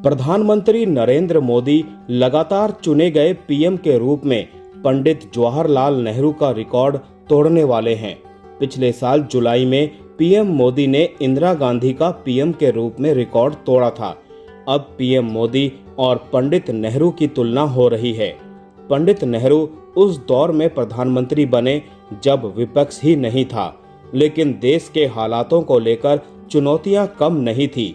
प्रधानमंत्री नरेंद्र मोदी लगातार चुने गए पीएम के रूप में पंडित जवाहरलाल नेहरू का रिकॉर्ड तोड़ने वाले हैं। पिछले साल जुलाई में पीएम मोदी ने इंदिरा गांधी का पीएम के रूप में रिकॉर्ड तोड़ा था। अब पीएम मोदी और पंडित नेहरू की तुलना हो रही है। पंडित नेहरू उस दौर में प्रधानमंत्री बने जब विपक्ष ही नहीं था, लेकिन देश के हालातों को लेकर चुनौतियां कम नहीं थी।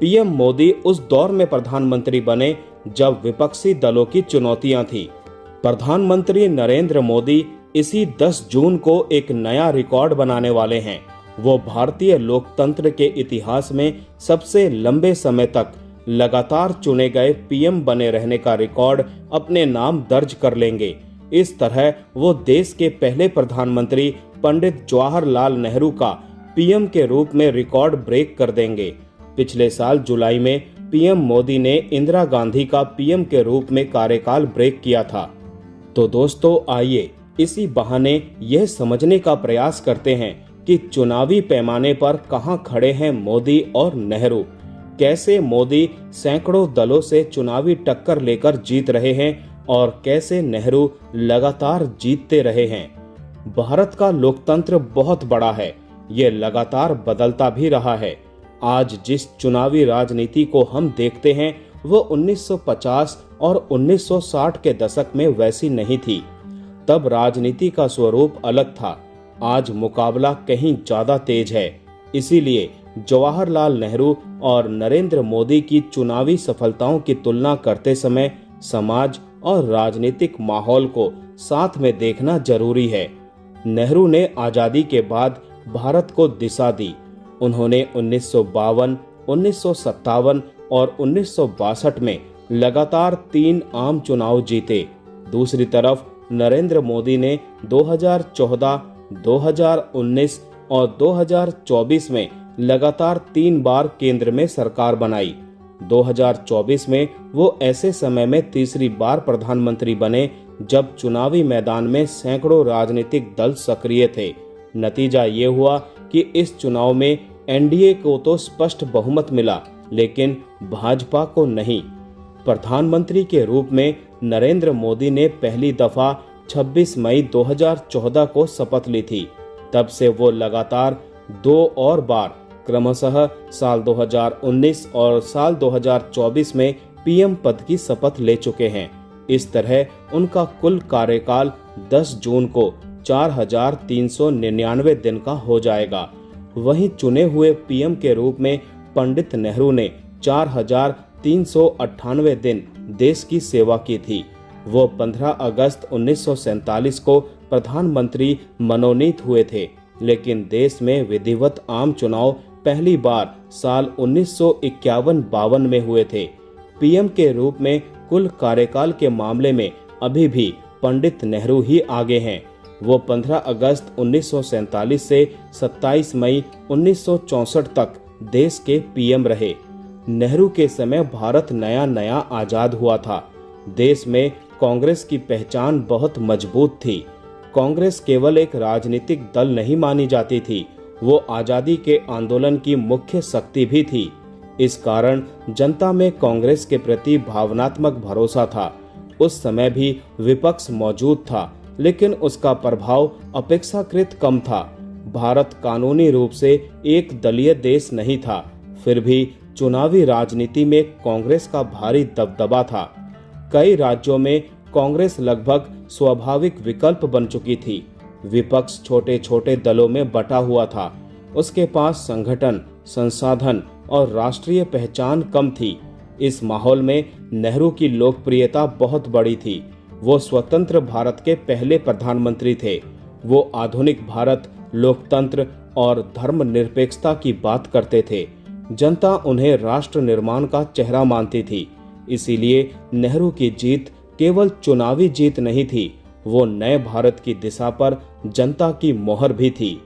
पीएम मोदी उस दौर में प्रधानमंत्री बने जब विपक्षी दलों की चुनौतियां थी। प्रधानमंत्री नरेंद्र मोदी इसी 10 जून को एक नया रिकॉर्ड बनाने वाले हैं। वो भारतीय लोकतंत्र के इतिहास में सबसे लंबे समय तक लगातार चुने गए पीएम बने रहने का रिकॉर्ड अपने नाम दर्ज कर लेंगे। इस तरह वो देश के पहले प्रधानमंत्री पंडित जवाहरलाल नेहरू का पीएम के रूप में रिकॉर्ड ब्रेक कर देंगे। पिछले साल जुलाई में पीएम मोदी ने इंदिरा गांधी का पीएम के रूप में कार्यकाल ब्रेक किया था। तो दोस्तों, आइए इसी बहाने यह समझने का प्रयास करते हैं कि चुनावी पैमाने पर कहां खड़े हैं मोदी और नेहरू। कैसे मोदी सैकड़ों दलों से चुनावी टक्कर लेकर जीत रहे हैं और कैसे नेहरू लगातार जीतते रहे हैं। भारत का लोकतंत्र बहुत बड़ा है, ये लगातार बदलता भी रहा है। आज जिस चुनावी राजनीति को हम देखते हैं वो 1950 और 1960 के दशक में वैसी नहीं थी। तब राजनीति का स्वरूप अलग था। आज मुकाबला कहीं ज्यादा तेज है। इसीलिए जवाहरलाल नेहरू और नरेंद्र मोदी की चुनावी सफलताओं की तुलना करते समय समाज और राजनीतिक माहौल को साथ में देखना जरूरी है। नेहरू ने आजादी के बाद भारत को दिशा दी। उन्होंने 1952, 1957 और 1962 में लगातार 3 आम चुनाव जीते। दूसरी तरफ नरेंद्र मोदी ने 2014, 2019 और 2024 में लगातार 3 बार केंद्र में सरकार बनाई। 2024 में वो ऐसे समय में तीसरी बार प्रधानमंत्री बने जब चुनावी मैदान में सैकड़ों राजनीतिक दल सक्रिय थे। नतीजा ये हुआ कि इस चुनाव में एनडीए को तो स्पष्ट बहुमत मिला, लेकिन भाजपा को नहीं। प्रधानमंत्री के रूप में नरेंद्र मोदी ने पहली दफा 26 मई 2014 को शपथ ली थी। तब से वो लगातार 2 और बार क्रमशः साल 2019 और साल 2024 में पीएम पद की शपथ ले चुके हैं। इस तरह उनका कुल कार्यकाल 10 जून को 4399 दिन का हो जाएगा। वहीं चुने हुए पीएम के रूप में पंडित नेहरू ने 4398 दिन देश की सेवा की थी। वो 15 अगस्त 1947 को प्रधानमंत्री मनोनीत हुए थे, लेकिन देश में विधिवत आम चुनाव पहली बार साल 1951-52 में हुए थे। पीएम के रूप में कुल कार्यकाल के मामले में अभी भी पंडित नेहरू ही आगे हैं। वो 15 अगस्त 1947 से 27 मई 1964 तक देश के पीएम रहे। नेहरू के समय भारत नया नया आजाद हुआ था। देश में कांग्रेस की पहचान बहुत मजबूत थी। कांग्रेस केवल एक राजनीतिक दल नहीं मानी जाती थी, वो आजादी के आंदोलन की मुख्य शक्ति भी थी। इस कारण जनता में कांग्रेस के प्रति भावनात्मक भरोसा था। उस समय भी विपक्ष मौजूद था, लेकिन उसका प्रभाव अपेक्षाकृत कम था। भारत कानूनी रूप से एक दलीय देश नहीं था, फिर भी चुनावी राजनीति में कांग्रेस का भारी दबदबा था। कई राज्यों में कांग्रेस लगभग स्वाभाविक विकल्प बन चुकी थी। विपक्ष छोटे छोटे दलों में बटा हुआ था। उसके पास संगठन, संसाधन और राष्ट्रीय पहचान कम थी। इस माहौल में नेहरू की लोकप्रियता बहुत बड़ी थी। वो स्वतंत्र भारत के पहले प्रधानमंत्री थे। वो आधुनिक भारत, लोकतंत्र और धर्मनिरपेक्षता की बात करते थे। जनता उन्हें राष्ट्र निर्माण का चेहरा मानती थी। इसीलिए नेहरू की जीत केवल चुनावी जीत नहीं थी, वो नए भारत की दिशा पर जनता की मोहर भी थी।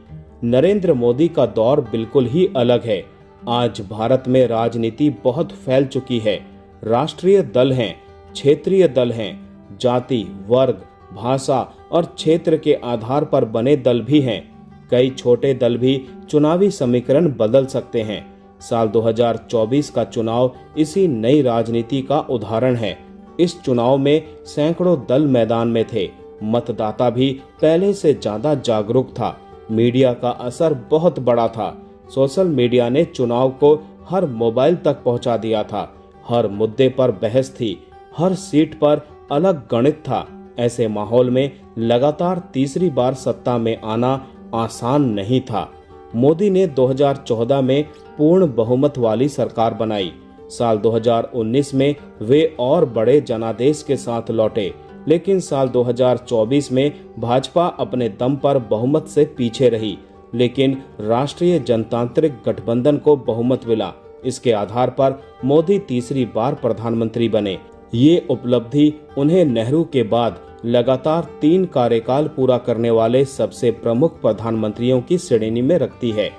नरेंद्र मोदी का दौर बिल्कुल ही अलग है। आज भारत में राजनीति बहुत फैल चुकी है। राष्ट्रीय दल हैं, क्षेत्रीय दल हैं, जाति, वर्ग, भाषा और क्षेत्र के आधार पर बने दल भी हैं। कई छोटे दल भी चुनावी समीकरण बदल सकते हैं। साल 2024 का चुनाव इसी नई राजनीति का उदाहरण है। इस चुनाव में सैकड़ों दल मैदान में थे। मतदाता भी पहले से ज्यादा जागरूक था। मीडिया का असर बहुत बड़ा था। सोशल मीडिया ने चुनाव को हर मोबाइल तक पहुंचा दिया था। हर मुद्दे पर बहस थी, हर सीट पर अलग गणित था। ऐसे माहौल में लगातार तीसरी बार सत्ता में आना आसान नहीं था। मोदी ने 2014 में पूर्ण बहुमत वाली सरकार बनाई। साल 2019 में वे और बड़े जनादेश के साथ लौटे, लेकिन साल 2024 में भाजपा अपने दम पर बहुमत से पीछे रही। लेकिन राष्ट्रीय जनतांत्रिक गठबंधन को बहुमत मिला। इसके आधार पर मोदी तीसरी बार प्रधानमंत्री बने। ये उपलब्धि उन्हें नेहरू के बाद लगातार 3 कार्यकाल पूरा करने वाले सबसे प्रमुख प्रधानमंत्रियों की श्रेणी में रखती है।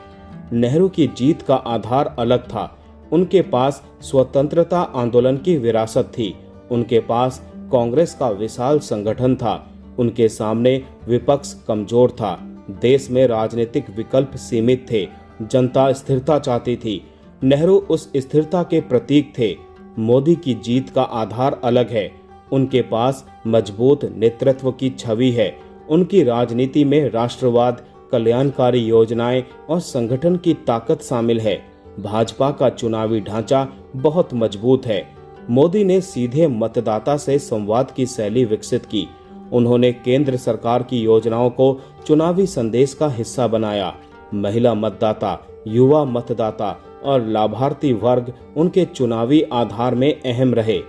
नेहरू की जीत का आधार अलग था। उनके पास स्वतंत्रता आंदोलन की विरासत थी। उनके पास कांग्रेस का विशाल संगठन था। उनके सामने विपक्ष कमजोर था। देश में राजनीतिक विकल्प सीमित थे। जनता स्थिरता चाहती थी। नेहरू उस स्थिरता के प्रतीक थे। मोदी की जीत का आधार अलग है। उनके पास मजबूत नेतृत्व की छवि है। उनकी राजनीति में राष्ट्रवाद, कल्याणकारी योजनाएं और संगठन की ताकत शामिल है। भाजपा का चुनावी ढांचा बहुत मजबूत है। मोदी ने सीधे मतदाता से संवाद की शैली विकसित की। उन्होंने केंद्र सरकार की योजनाओं को चुनावी संदेश का हिस्सा बनाया। महिला मतदाता, युवा मतदाता और लाभार्थी वर्ग उनके चुनावी आधार में अहम रहे।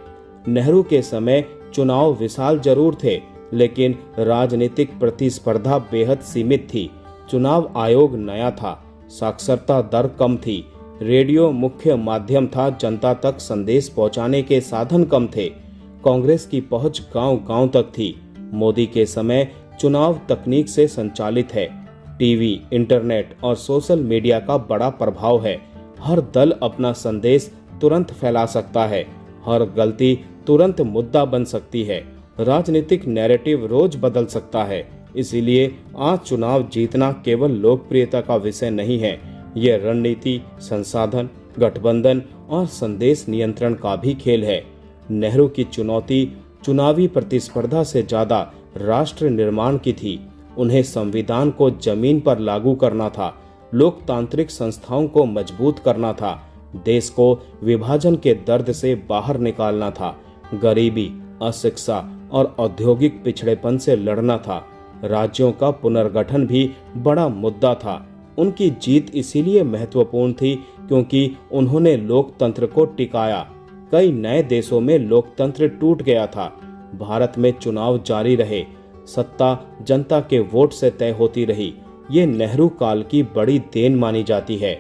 नेहरू के समय चुनाव विशाल जरूर थे, लेकिन राजनीतिक प्रतिस्पर्धा बेहद सीमित थी। चुनाव आयोग नया था। साक्षरता दर कम थी। रेडियो मुख्य माध्यम था। जनता तक संदेश पहुंचाने के साधन कम थे। कांग्रेस की पहुंच गांव-गांव तक थी। मोदी के समय चुनाव तकनीक से संचालित है। टीवी, इंटरनेट और सोशल मीडिया का बड़ा प्रभाव है। हर दल अपना संदेश तुरंत फैला सकता है। हर गलती तुरंत मुद्दा बन सकती है। राजनीतिक नैरेटिव रोज बदल सकता है। इसीलिए आज चुनाव जीतना केवल लोकप्रियता का विषय नहीं है। यह रणनीति, संसाधन, गठबंधन और संदेश नियंत्रण का भी खेल है। नेहरू की चुनौती चुनावी प्रतिस्पर्धा से ज्यादा राष्ट्र निर्माण की थी। उन्हें संविधान को जमीन पर लागू करना था। लोकतांत्रिक संस्थाओं को मजबूत करना था। देश को विभाजन के दर्द से बाहर निकालना था। गरीबी, अशिक्षा और औद्योगिक पिछड़ेपन से लड़ना था। राज्यों का पुनर्गठन भी बड़ा मुद्दा था। उनकी जीत इसीलिए महत्वपूर्ण थी क्योंकि उन्होंने लोकतंत्र को टिकाया। कई नए देशों में लोकतंत्र टूट गया था। भारत में चुनाव जारी रहे। सत्ता जनता के वोट से तय होती रही। ये नेहरू काल की बड़ी देन मानी जाती है।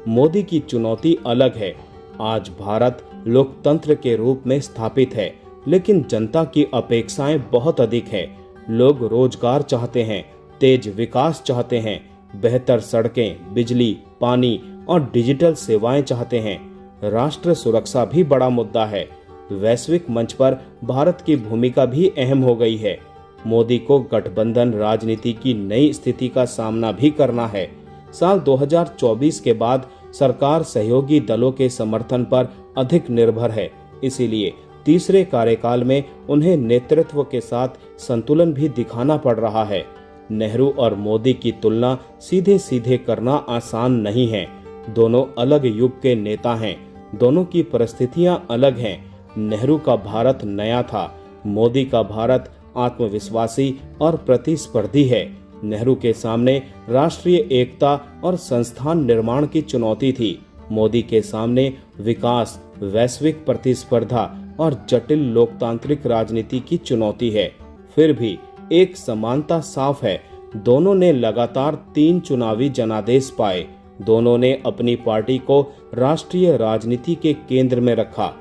मोदी की चुनौती अलग है। आज भारत लोकतंत्र के रूप में स्थापित है, लेकिन जनता की अपेक्षाएं बहुत अधिक है। लोग रोजगार चाहते हैं, तेज विकास चाहते हैं, बेहतर सड़कें, बिजली, पानी और डिजिटल सेवाएं चाहते हैं। राष्ट्र सुरक्षा भी बड़ा मुद्दा है। वैश्विक मंच पर भारत की भूमिका भी अहम हो गई है। मोदी को गठबंधन राजनीति की नई स्थिति का सामना भी करना है। साल 2024 के बाद सरकार सहयोगी दलों के समर्थन पर अधिक निर्भर है। इसीलिए तीसरे कार्यकाल में उन्हें नेतृत्व के साथ संतुलन भी दिखाना पड़ रहा है। नेहरू और मोदी की तुलना सीधे सीधे करना आसान नहीं है। दोनों अलग युग के नेता हैं। दोनों की परिस्थितियां अलग हैं। नेहरू का भारत नया था। मोदी का भारत आत्मविश्वासी और प्रतिस्पर्धी है। नेहरू के सामने राष्ट्रीय एकता और संस्थान निर्माण की चुनौती थी। मोदी के सामने विकास, वैश्विक प्रतिस्पर्धा और जटिल लोकतांत्रिक राजनीति की चुनौती है। फिर भी एक समानता साफ है। दोनों ने लगातार 3 चुनावी जनादेश पाए। दोनों ने अपनी पार्टी को राष्ट्रीय राजनीति के केंद्र में रखा।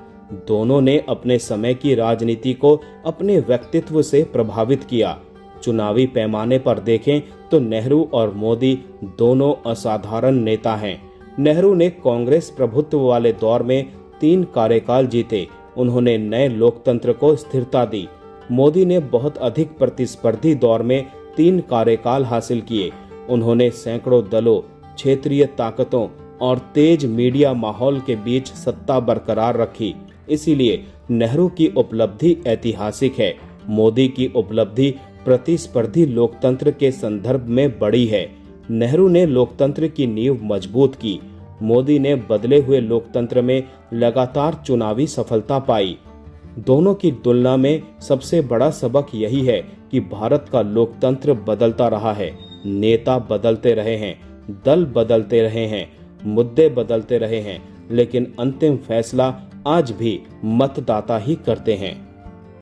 दोनों ने अपने समय की राजनीति को अपने व्यक्तित्व से प्रभावित किया। चुनावी पैमाने पर देखें तो नेहरू और मोदी दोनों असाधारण नेता हैं। नेहरू ने कांग्रेस प्रभुत्व वाले दौर में 3 कार्यकाल जीते। उन्होंने नए लोकतंत्र को स्थिरता दी। मोदी ने बहुत अधिक प्रतिस्पर्धी दौर में 3 कार्यकाल हासिल किए। उन्होंने सैकड़ों दलों, क्षेत्रीय ताकतों और तेज मीडिया माहौल के बीच सत्ता बरकरार रखी। इसीलिए नेहरू की उपलब्धि ऐतिहासिक है। मोदी की उपलब्धि प्रतिस्पर्धी लोकतंत्र के संदर्भ में बड़ी है। नेहरू ने लोकतंत्र की नींव मजबूत की। मोदी ने बदले हुए लोकतंत्र में लगातार चुनावी सफलता पाई। दोनों की तुलना में सबसे बड़ा सबक यही है कि भारत का लोकतंत्र बदलता रहा है। नेता बदलते रहे हैं, दल बदलते रहे हैं, मुद्दे बदलते रहे हैं, लेकिन अंतिम फैसला आज भी मतदाता ही करते हैं।